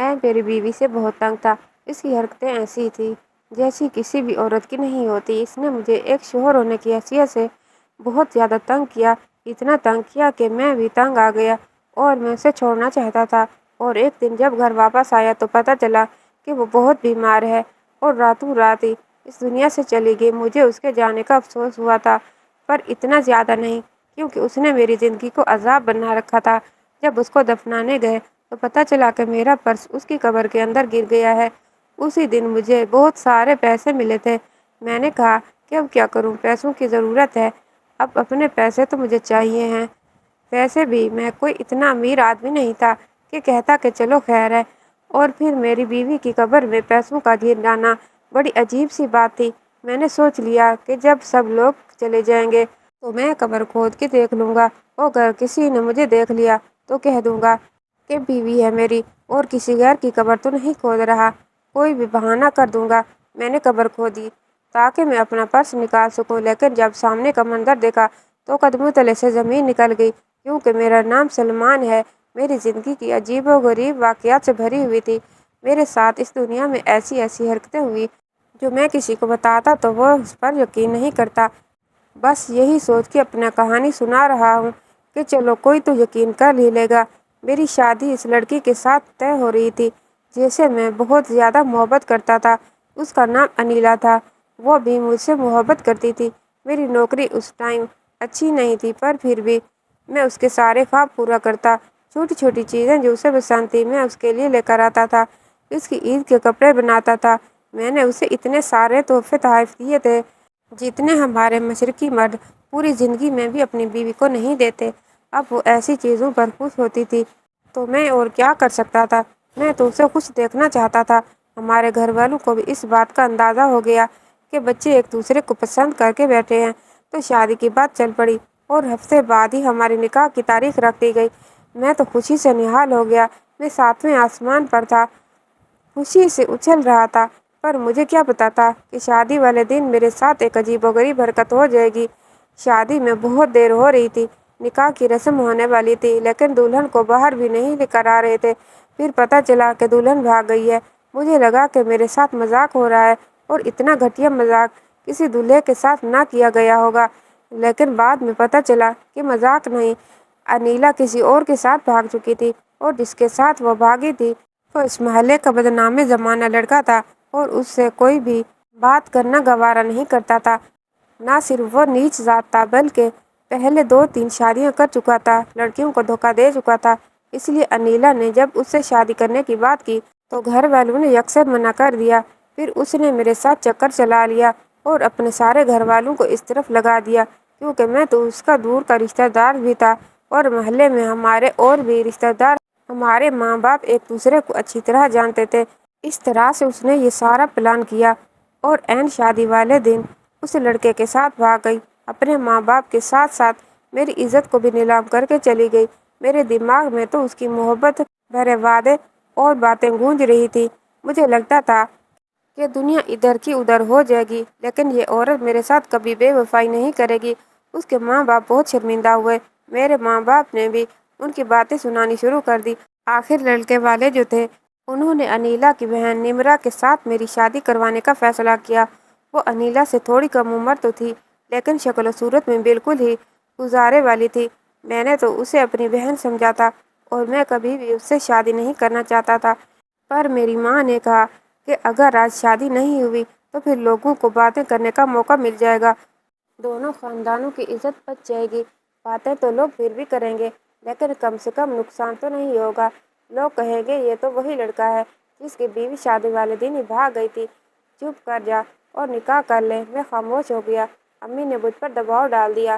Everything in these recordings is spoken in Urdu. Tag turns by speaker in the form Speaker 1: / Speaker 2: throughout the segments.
Speaker 1: میں میری بیوی سے بہت تنگ تھا۔ اس کی حرکتیں ایسی تھیں جیسی کسی بھی عورت کی نہیں ہوتی۔ اس نے مجھے ایک شوہر ہونے کی حیثیت سے بہت زیادہ تنگ کیا، اتنا تنگ کیا کہ میں بھی تنگ آ گیا اور میں اسے چھوڑنا چاہتا تھا۔ اور ایک دن جب گھر واپس آیا تو پتہ چلا کہ وہ بہت بیمار ہے اور راتوں رات ہی اس دنیا سے چلی گئی۔ مجھے اس کے جانے کا افسوس ہوا تھا، پر اتنا زیادہ نہیں، کیونکہ اس نے میری زندگی کو عذاب بنا رکھا تھا۔ جب اس کو دفنانے گئے تو پتہ چلا کہ میرا پرس اس کی قبر کے اندر گر گیا ہے۔ اسی دن مجھے بہت سارے پیسے ملے تھے۔ میں نے کہا کہ اب کیا کروں، پیسوں کی ضرورت ہے، اب اپنے پیسے تو مجھے چاہیے ہیں۔ ویسے بھی میں کوئی اتنا امیر آدمی نہیں تھا کہ کہتا کہ چلو خیر ہے۔ اور پھر میری بیوی کی قبر میں پیسوں کا گر جانا بڑی عجیب سی بات تھی۔ میں نے سوچ لیا کہ جب سب لوگ چلے جائیں گے تو میں قبر کھود کے دیکھ لوں گا، اور اگر کسی نے مجھے دیکھ لیا تو کہہ دوں گا کہ بیوی ہے میری اور کسی غیر کی قبر تو نہیں کھود رہا، کوئی بھی بہانہ کر دوں گا۔ میں نے قبر کھودی تاکہ میں اپنا پرس نکال سکوں، لیکن جب سامنے کا منظر دیکھا تو قدموں تلے سے زمین نکل گئی، کیونکہ میرا نام سلمان ہے۔ میری زندگی کی عجیب و غریب واقعات سے بھری ہوئی تھی۔ میرے ساتھ اس دنیا میں ایسی ایسی حرکتیں ہوئی جو میں کسی کو بتاتا تو وہ اس پر یقین نہیں کرتا۔ بس یہی سوچ کے اپنا کہانی سنا رہا ہوں کہ چلو کوئی تو یقین کر ہی لے گا۔ میری شادی اس لڑکی کے ساتھ طے ہو رہی تھی جس سے میں بہت زیادہ محبت کرتا تھا۔ اس کا نام انیلا تھا، وہ بھی مجھ سے محبت کرتی تھی۔ میری نوکری اس ٹائم اچھی نہیں تھی، پر پھر بھی میں اس کے سارے خواب پورا کرتا۔ چھوٹی چھوٹی چیزیں جو اسے پسند تھی میں اس کے لیے لے کر آتا تھا۔ اس کی عید کے کپڑے بناتا تھا۔ میں نے اسے اتنے سارے تحفے تحائف دیے تھے جتنے ہمارے مشرقی مرد پوری زندگی میں بھی اپنی بیوی کو نہیں دیتے۔ اب وہ ایسی چیزوں پر خوش ہوتی تھی تو میں اور کیا کر سکتا تھا، میں تو اسے خوش دیکھنا چاہتا تھا۔ ہمارے گھر والوں کو بھی اس بات کا اندازہ ہو گیا کہ بچے ایک دوسرے کو پسند کر کے بیٹھے ہیں، تو شادی کی بات چل پڑی اور ہفتے بعد ہی ہمارے نکاح کی تاریخ رکھ دی گئی۔ میں تو خوشی سے نہال ہو گیا، میں ساتویں آسمان پر تھا، خوشی سے اچھل رہا تھا، پر مجھے کیا پتا تھا کہ شادی والے دن میرے ساتھ ایک عجیب و غریب حرکت ہو جائے گی۔ شادی میں بہت دیر ہو رہی تھی، نکاح کی رسم ہونے والی تھی، لیکن دلہن کو باہر بھی نہیں لے کر آ رہے تھے۔ پھر پتہ چلا کہ دلہن بھاگ گئی ہے۔ مجھے لگا کہ میرے ساتھ مذاق ہو رہا ہے، اور اتنا گھٹیا مذاق کسی دلہے کے ساتھ نہ کیا گیا ہوگا، لیکن بعد میں پتہ چلا کہ مذاق نہیں، انیلا کسی اور کے ساتھ بھاگ چکی تھی، اور جس کے ساتھ وہ بھاگی تھی وہ اس محلے کا بدنام زمانہ لڑکا تھا، اور اس سے کوئی بھی بات کرنا گوارا نہیں کرتا تھا۔ نہ صرف وہ نیچ ذات تھا بلکہ پہلے 2-3 شادیاں کر چکا تھا، لڑکیوں کو دھوکہ دے چکا تھا۔ اس لیے انیلا نے جب اس سے شادی کرنے کی بات کی تو گھر والوں نے یکسر منع کر دیا۔ پھر اس نے میرے ساتھ چکر چلا لیا اور اپنے سارے گھر والوں کو اس طرف لگا دیا، کیونکہ میں تو اس کا دور کا رشتہ دار بھی تھا، اور محلے میں ہمارے اور بھی رشتہ دار ہمارے ماں باپ ایک دوسرے کو اچھی طرح جانتے تھے۔ اس طرح سے اس نے یہ سارا پلان کیا، اور عین شادی والے دن اس لڑکے کے ساتھ بھاگ گئی، اپنے ماں باپ کے ساتھ ساتھ میری عزت کو بھی نیلام کر کے چلی گئی۔ میرے دماغ میں تو اس کی محبت بھرے وعدے اور باتیں گونج رہی تھی۔ مجھے لگتا تھا کہ دنیا ادھر کی ادھر ہو جائے گی، لیکن یہ عورت میرے ساتھ کبھی بے وفائی نہیں کرے گی۔ اس کے ماں باپ بہت شرمندہ ہوئے۔ میرے ماں باپ نے بھی ان کی باتیں سنانی شروع کر دی۔ آخر لڑکے والے جو تھے انہوں نے انیلا کی بہن نمرا کے ساتھ میری شادی کروانے کا فیصلہ کیا۔ وہ انیلا سے تھوڑی کم عمر تو تھی، لیکن شکل و صورت میں بالکل ہی گزارے والی تھی۔ میں نے تو اسے اپنی بہن سمجھا تھا، اور میں کبھی بھی اس سے شادی نہیں کرنا چاہتا تھا، پر میری ماں نے کہا کہ اگر آج شادی نہیں ہوئی تو پھر لوگوں کو باتیں کرنے کا موقع مل جائے گا، دونوں خاندانوں کی عزت بچ جائے گی۔ باتیں تو لوگ پھر بھی کریں گے، لیکن کم سے کم نقصان تو نہیں ہوگا۔ لوگ کہیں گے یہ تو وہی لڑکا ہے جس کی بیوی شادی والے دن ہی بھاگ گئی تھی، چپ کر جا اور نکاح کر لے۔ میں خاموش ہو گیا۔ امی نے مجھ پر دباؤ ڈال دیا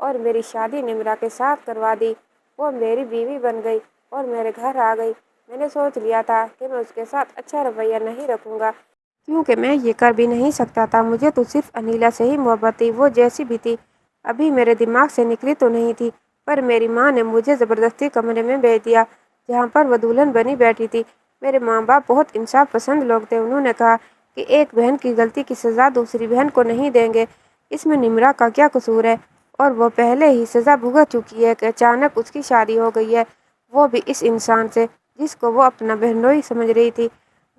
Speaker 1: اور میری شادی نمرا کے ساتھ کروا دی۔ وہ میری بیوی بن گئی اور میرے گھر آ گئی۔ میں نے سوچ لیا تھا کہ میں اس کے ساتھ اچھا رویہ نہیں رکھوں گا، کیونکہ میں یہ کر بھی نہیں سکتا تھا۔ مجھے تو صرف انیلا سے ہی محبت تھی، وہ جیسی بھی تھی۔ ابھی میرے دماغ سے نکلی تو نہیں تھی، پر میری ماں نے مجھے زبردستی کمرے میں بھیج دیا جہاں پر وہ دلہن بنی بیٹھی تھی۔ میرے ماں باپ بہت انصاف پسند لوگ تھے۔ انہوں نے کہا کہ ایک بہن کی غلطی کی سزا دوسری بہن کو نہیں دیں گے، اس میں نمرا کا کیا قصور ہے، اور وہ پہلے ہی سزا بھگت چکی ہے کہ اچانک اس کی شادی ہو گئی ہے، وہ بھی اس انسان سے جس کو وہ اپنا بہنوئی سمجھ رہی تھی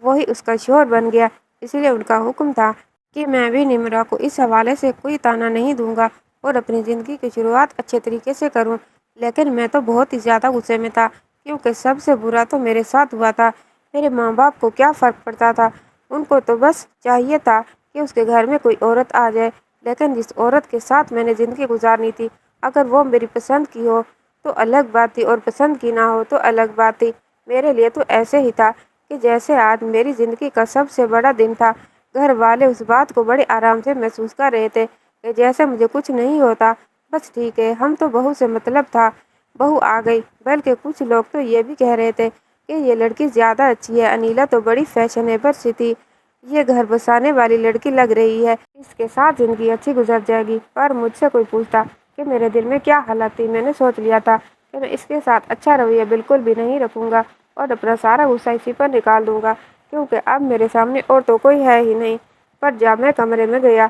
Speaker 1: وہی اس کا شوہر بن گیا۔ اس لیے ان کا حکم تھا کہ میں بھی نمرہ کو اس حوالے سے کوئی طعنہ نہیں دوں گا اور اپنی زندگی کی شروعات اچھے طریقے سے کروں۔ لیکن میں تو بہت ہی زیادہ غصے میں تھا، کیونکہ سب سے برا تو میرے ساتھ ہوا تھا۔ میرے ماں باپ کو کیا فرق پڑتا تھا؟ ان کو تو بس چاہیے تھا کہ اس کے گھر میں کوئی عورت آ جائے، لیکن جس عورت کے ساتھ میں نے زندگی گزارنی تھی، اگر وہ میری پسند کی ہو تو الگ بات تھی اور پسند کی نہ ہو تو الگ بات تھی۔ میرے لیے تو ایسے ہی تھا کہ جیسے آج میری زندگی کا سب سے بڑا دن تھا۔ گھر والے اس بات کو بڑے آرام سے محسوس کر رہے تھے کہ جیسے مجھے کچھ نہیں ہوتا، بس ٹھیک ہے، ہم تو بہو سے مطلب تھا، بہو آ گئی۔ بلکہ کچھ لوگ تو یہ بھی کہہ رہے تھے کہ یہ لڑکی زیادہ اچھی ہے، انیلا تو بڑی فیشنیبل سی تھی، یہ گھر بسانے والی لڑکی لگ رہی ہے، اس کے ساتھ زندگی اچھی گزر جائے گی۔ پر مجھ سے کوئی پوچھتا کہ میرے دل میں کیا حالت تھی، میں نے سوچ لیا تھا کہ میں اس کے ساتھ اچھا رویہ بالکل بھی نہیں رکھوں گا اور اپنا سارا غصہ اسی پر نکال دوں گا، کیونکہ اب میرے سامنے اور تو کوئی ہے ہی نہیں۔ پر جب میں کمرے میں گیا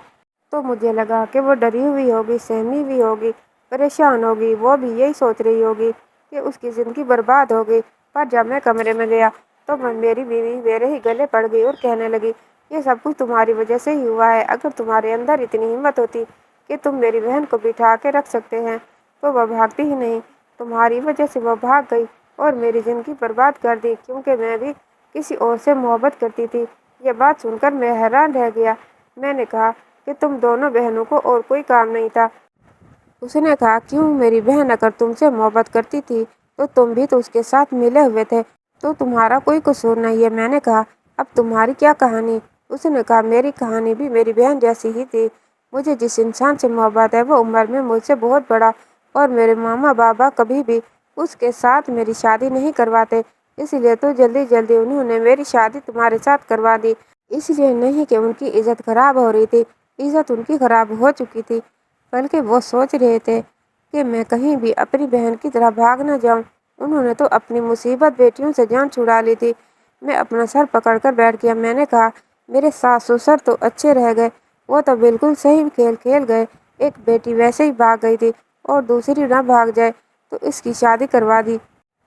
Speaker 1: تو مجھے لگا کہ وہ ڈری ہوئی ہوگی، سہمی ہوئی ہوگی، پریشان ہوگی، وہ بھی یہی سوچ رہی ہوگی کہ اس کی زندگی برباد ہو گئی۔ پر جب میں کمرے میں گیا تو میری بیوی میرے ہی گلے پڑ گئی اور کہنے لگی، یہ سب کچھ تمہاری وجہ سے ہی ہوا ہے۔ اگر تمہارے اندر اتنی ہمت ہوتی کہ تم میری بہن کو بٹھا کے رکھ سکتے ہیں تو وہ بھاگتی ہی نہیں۔ تمہاری وجہ سے وہ بھاگ گئی اور میری زندگی برباد کر دی، کیونکہ میں بھی کسی اور سے محبت کرتی تھی۔ یہ بات سن کر میں حیران رہ گیا۔ میں نے کہا کہ تم دونوں بہنوں کو اور کوئی کام نہیں تھا؟ اس نے کہا، کیوں میری بہن اگر تم سے محبت کرتی تھی تو تم بھی تو اس کے ساتھ ملے ہوئے تھے، تو تمہارا کوئی قصور نہیں ہے۔ میں نے کہا، اب تمہاری کیا کہانی؟ اس نے کہا، میری کہانی بھی میری بہن جیسی ہی تھی۔ مجھے جس انسان سے محبت ہے وہ عمر میں مجھ سے بہت بڑا، اور میرے ماما بابا کبھی بھی اس کے ساتھ میری شادی نہیں کرواتے، اس لیے تو جلدی جلدی انہوں نے میری شادی تمہارے ساتھ کروا دی۔ اس لیے نہیں کہ ان کی عزت خراب ہو رہی تھی، عزت ان کی خراب ہو چکی تھی، بلکہ وہ سوچ رہے تھے کہ میں کہیں بھی اپنی بہن کی طرح بھاگ نہ جاؤں۔ انہوں نے تو اپنی مصیبت بیٹیوں سے جان چھڑا لی تھی۔ میں اپنا سر پکڑ کر بیٹھ گیا۔ میں نے کہا، میرے ساس سسر تو اچھے رہ گئے، وہ تو بالکل صحیح کھیل کھیل گئے۔ ایک بیٹی ویسے ہی بھاگ گئی تھی اور دوسری نہ بھاگ جائے تو اس کی شادی کروا دی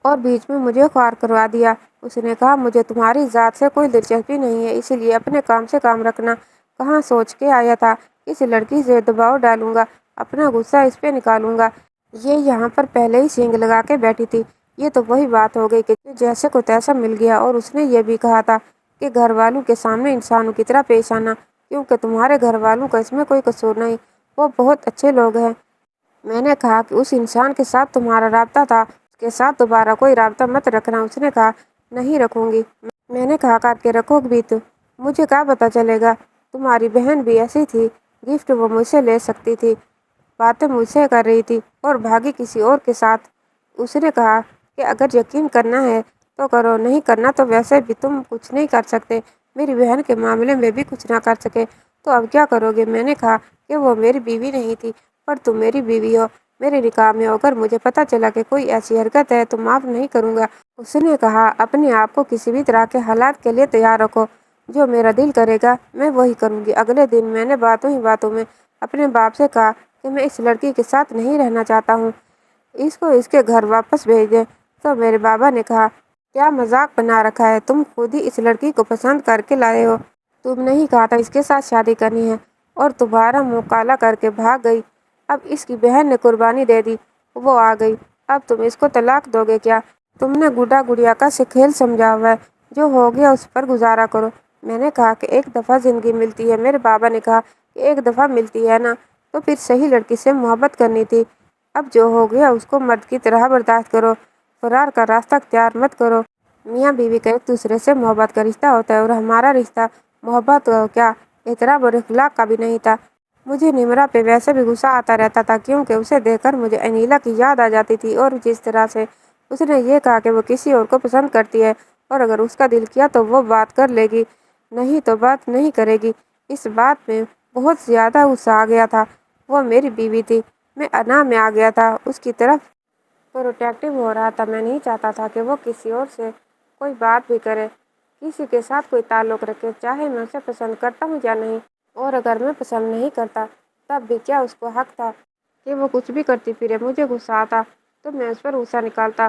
Speaker 1: اور بیچ میں مجھے خوار کروا دیا۔ اس نے کہا، مجھے تمہاری ذات سے کوئی دلچسپی نہیں ہے، اس لیے اپنے کام سے کام رکھنا۔ کہاں سوچ کے آیا تھا اس لڑکی سے دباؤ ڈالوں گا، اپنا غصہ اس پہ نکالوں گا۔ یہ یہاں پر پہلے ہی سینگ لگا کے بیٹھی تھی۔ یہ تو وہی بات ہو گئی کہ جیسے کو تیسا مل گیا۔ اور اس نے یہ بھی کہا تھا کہ گھر والوں کے سامنے انسانوں کی طرح پیش آنا، کیونکہ تمہارے گھر والوں کا اس میں کوئی قصور نہیں، وہ بہت اچھے لوگ ہیں۔ میں نے کہا کہ اس انسان کے ساتھ تمہارا رابطہ تھا، اس کے ساتھ دوبارہ کوئی رابطہ مت رکھنا۔ اس نے کہا، نہیں رکھوں گی۔ میں نے کہا، کر کے رکھو بھی تو مجھے کیا پتا چلے گا؟ تمہاری بہن بھی ایسی تھی، گفٹ وہ مجھ سے لے سکتی تھی، باتیں مجھ سے کر رہی تھی اور بھاگی کسی اور کے ساتھ۔ اس نے کہا کہ اگر یقین کرنا ہے تو کرو، نہیں کرنا تو ویسے بھی تم کچھ نہیں کر سکتے، میری بہن کے معاملے میں بھی کچھ نہ کر سکے تو اب کیا کرو گے؟ میں نے کہا کہ وہ میری بیوی نہیں تھی، پر تم میری بیوی ہو۔ میرے نکاح میں اگر مجھے پتا چلا کہ کوئی ایسی حرکت ہے تو معاف نہیں کروں گا۔ اس نے کہا، اپنے آپ کو کسی بھی طرح کے حالات کے لیے تیار رکھو، جو میرا دل کرے گا میں وہی کروں گی۔ اگلے دن میں نے باتوں ہی باتوں میں اپنے باپ سے کہا کہ میں اس لڑکی کے ساتھ نہیں رہنا چاہتا ہوں، اس کو اس کے گھر واپس بھیج دیں۔ تو میرے بابا نے کہا، کیا مذاق بنا رکھا ہے؟ تم خود ہی اس لڑکی کو پسند کر کے لائے ہو، تم نہیں کہا تھا اس کے ساتھ شادی کرنی ہے، اور تمہارا منہ کالا کر کے بھاگ گئی۔ اب اس کی بہن نے قربانی دے دی، وہ آ گئی، اب تم اس کو طلاق دو گے کیا؟ تم نے گڈا گڑیا کا سے کھیل سمجھا ہوا ہے، جو ہو گیا اس پر گزارا کرو۔ میں نے کہا کہ ایک دفعہ زندگی ملتی ہے۔ میرے بابا نے کہا کہ ایک دفعہ ملتی ہے نا، تو پھر صحیح لڑکی سے محبت کرنی تھی، اب جو ہو گیا اس کو مرد کی طرح برداشت کرو، فرار کا راستہ اختیار مت کرو۔ میاں بیوی کا ایک دوسرے سے محبت کا رشتہ ہوتا ہے، اور ہمارا رشتہ محبت کیا احترام اور اخلاق کا بھی نہیں تھا۔ مجھے نمرہ پہ ویسے بھی غصہ آتا رہتا تھا، کیونکہ اسے دیکھ کر مجھے انیلا کی یاد آ جاتی تھی، اور جس طرح سے اس نے یہ کہا کہ وہ کسی اور کو پسند کرتی ہے اور اگر اس کا دل کیا تو وہ بات کر لے گی، نہیں تو بات نہیں کرے گی، اس بات میں بہت زیادہ غصہ آ گیا تھا۔ وہ میری بیوی تھی، میں انا میں آ گیا تھا، اس کی طرف پروٹیکٹیو ہو رہا تھا۔ میں نہیں چاہتا تھا کہ وہ کسی اور سے کوئی بات بھی کرے، کسی کے ساتھ کوئی تعلق رکھے، چاہے میں اسے پسند کرتا ہوں یا نہیں، اور اگر میں پسند نہیں کرتا تب بھی کیا اس کو حق تھا کہ وہ کچھ بھی کرتی پھرے؟ مجھے غصہ آتا تو میں اس پر غصہ نکالتا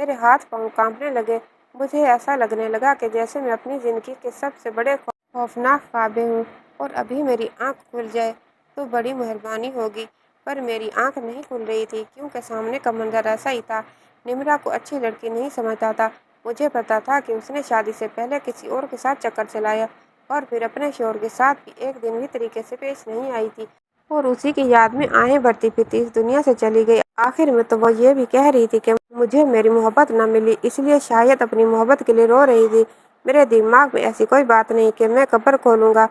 Speaker 1: میرے ہاتھ پاؤں کانپنے لگے۔ مجھے ایسا لگنے لگا کہ جیسے میں اپنی زندگی کے سب سے بڑے خوفناک خوابے ہوں اور ابھی میری آنکھ کھل جائے تو بڑی مہربانی ہوگی۔ پر میری آنکھ نہیں کھل رہی تھی کیونکہ سامنے کا منظر ایسا ہی تھا۔ نمرا کو اچھی لڑکی نہیں سمجھتا تھا۔ مجھے پتا تھا کہ اس نے شادی سے پہلے کسی اور کے ساتھ چکر چلایا اور پھر اپنے شوہر کے ساتھ بھی ایک دن بھی طریقے سے پیش نہیں آئی تھی اور اسی کی یاد میں آہیں بھرتی پھرتی اس دنیا سے چلی گئی۔ آخر میں تو وہ یہ بھی کہہ رہی تھی کہ مجھے میری محبت نہ ملی، اس لیے شاید اپنی محبت کے لیے رو رہی تھی۔ میرے دماغ میں ایسی کوئی بات نہیں کہ میں قبر کھولوں گا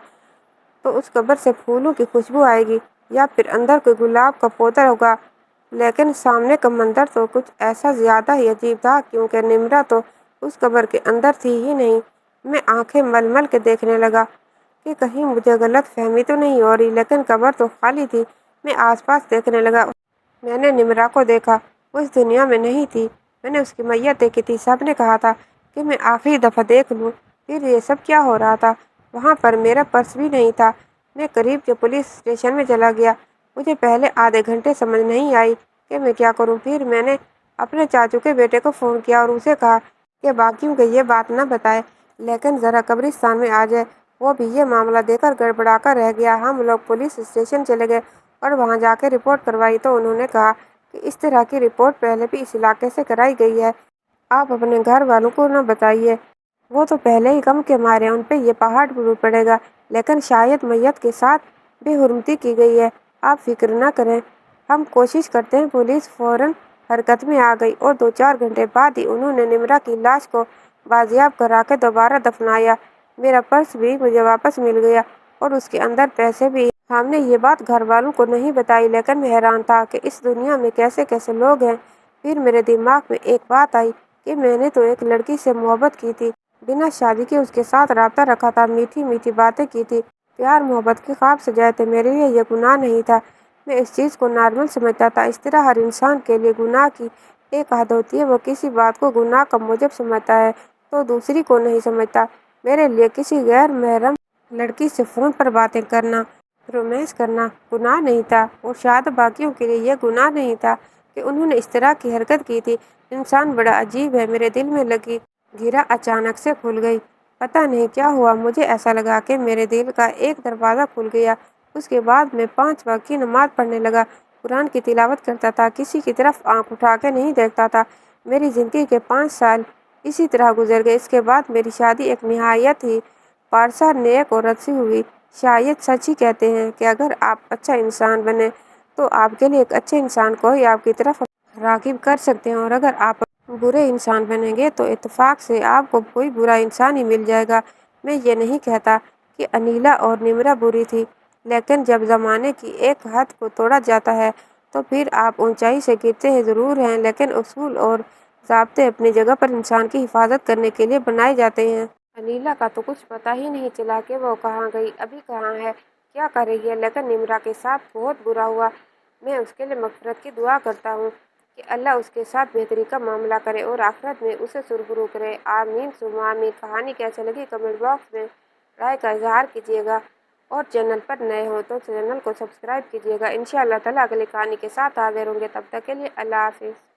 Speaker 1: تو اس قبر سے پھولوں کی خوشبو آئے گی یا پھر اندر کوئی گلاب کا پودا ہوگا، لیکن سامنے کا منظر تو کچھ ایسا زیادہ ہی عجیب تھا کیونکہ نمرا تو اس قبر کے اندر تھی ہی نہیں۔ میں آنکھیں مل مل کے دیکھنے لگا کہ کہیں مجھے غلط فہمی تو نہیں ہو رہی، لیکن قبر تو خالی تھی۔ میں آس پاس دیکھنے لگا۔ میں نے نمرا کو دیکھا، وہ اس دنیا میں نہیں تھی۔ میں نے اس کی میت دیکھی تھی۔ سب نے کہا تھا کہ میں آخری دفعہ دیکھ لوں۔ پھر یہ سب کیا ہو رہا تھا؟ وہاں پر میرا پرس بھی نہیں تھا۔ میں قریب کے پولیس اسٹیشن میں چلا گیا۔ مجھے پہلے آدھے گھنٹے سمجھ نہیں آئی کہ میں کیا کروں۔ پھر میں نے اپنے چاچو کے بیٹے کو فون کیا اور اسے کہا کہ باقیوں کو یہ بات نہ بتائے، لیکن ذرا قبرستان میں آ جائے۔ وہ بھی یہ معاملہ دیکھ کر گڑبڑا کر رہ گیا۔ ہم لوگ پولیس اسٹیشن چلے گئے اور وہاں جا کے رپورٹ کروائی تو انہوں نے کہا کہ اس طرح کی رپورٹ پہلے بھی اس علاقے سے کرائی گئی ہے، آپ اپنے گھر والوں کو نہ بتائیے، وہ تو پہلے ہی غم کے مارے ان پہ یہ پہاڑ ٹوٹ پڑے گا، لیکن شاید میت کے ساتھ بے حرمتی کی گئی ہے، آپ فکر نہ کریں، ہم کوشش کرتے ہیں۔ پولیس فوراً حرکت میں آ گئی اور 2-4 گھنٹے بعد ہی انہوں نے نمرا کی لاش کو بازیاب کرا کے دوبارہ دفنایا۔ میرا پرس بھی مجھے واپس مل گیا اور اس کے اندر پیسے بھی۔ ہم نے یہ بات گھر والوں کو نہیں بتائی، لیکن میں حیران تھا کہ اس دنیا میں کیسے کیسے لوگ ہیں۔ پھر میرے دماغ میں ایک بات آئی کہ میں نے تو ایک لڑکی سے محبت کی تھی، بنا شادی کے اس کے ساتھ رابطہ رکھا تھا، میٹھی میٹھی باتیں کی تھی، پیار محبت کے خواب سجائے تھے۔ میرے لیے یہ گناہ نہیں تھا، میں اس چیز کو نارمل سمجھتا تھا۔ اس طرح ہر انسان کے لیے گناہ کی ایک حد ہوتی ہے، وہ کسی بات کو گناہ کا موجب سمجھتا ہے تو دوسری کو نہیں سمجھتا۔ میرے لیے کسی غیر محرم لڑکی سے فون پر باتیں کرنا، رومانس کرنا گناہ نہیں تھا، اور شاید باقیوں کے لیے یہ گناہ نہیں تھا کہ انہوں نے اس طرح کی حرکت کی تھی۔ انسان بڑا عجیب ہے۔ میرے دل میں لگی گھیرا اچانک سے کھل گئی۔ پتہ نہیں کیا ہوا، مجھے ایسا لگا کہ میرے دل کا ایک دروازہ کھل گیا۔ اس کے بعد میں 5 وقت کی نماز پڑھنے لگا، قرآن کی تلاوت کرتا تھا، کسی کی طرف آنکھ اٹھا کے نہیں دیکھتا تھا۔ میری زندگی کے 5 سال اسی طرح گزر گئے۔ اس کے بعد میری شادی ایک نہایت ہی پارسا نیک عورت سے ہوئی۔ شاید سچ ہی کہتے ہیں کہ اگر آپ اچھا انسان بنیں تو آپ کے لیے ایک اچھے انسان کو ہی آپ کی طرف راغب کر سکتے ہیں، اور اگر آپ برے انسان بنیں گے تو اتفاق سے آپ کو کوئی برا انسان ہی مل جائے گا۔ میں یہ نہیں کہتا کہ انیلا اور نمرا بری تھی، لیکن جب زمانے کی ایک حد کو توڑا جاتا ہے تو پھر آپ اونچائی سے گرتے ہیں ضرور ہیں، لیکن اصول اور ضابطے اپنی جگہ پر انسان کی حفاظت کرنے کے لیے بنائے جاتے ہیں۔ انیلا کا تو کچھ پتہ ہی نہیں چلا کہ وہ کہاں گئی، ابھی کہاں ہے، کیا کر رہی ہے، لیکن نمرا کے ساتھ بہت برا ہوا۔ میں اس کے لیے مغفرت کی دعا کرتا ہوں کہ اللہ اس کے ساتھ بہتری کا معاملہ کرے اور آخرت میں اسے سرخرو کرے۔ آمین ثم آمین۔ کہانی کیسے لگی کمنٹ باکس میں رائے کا اظہار کیجیے گا، اور چینل پر نئے ہو تو چینل کو سبسکرائب کیجیے گا۔ انشاءاللہ تعالیٰ اگلی کہانی کے ساتھ حاضر ہوں گے، تب تک کے لیے اللہ حافظ۔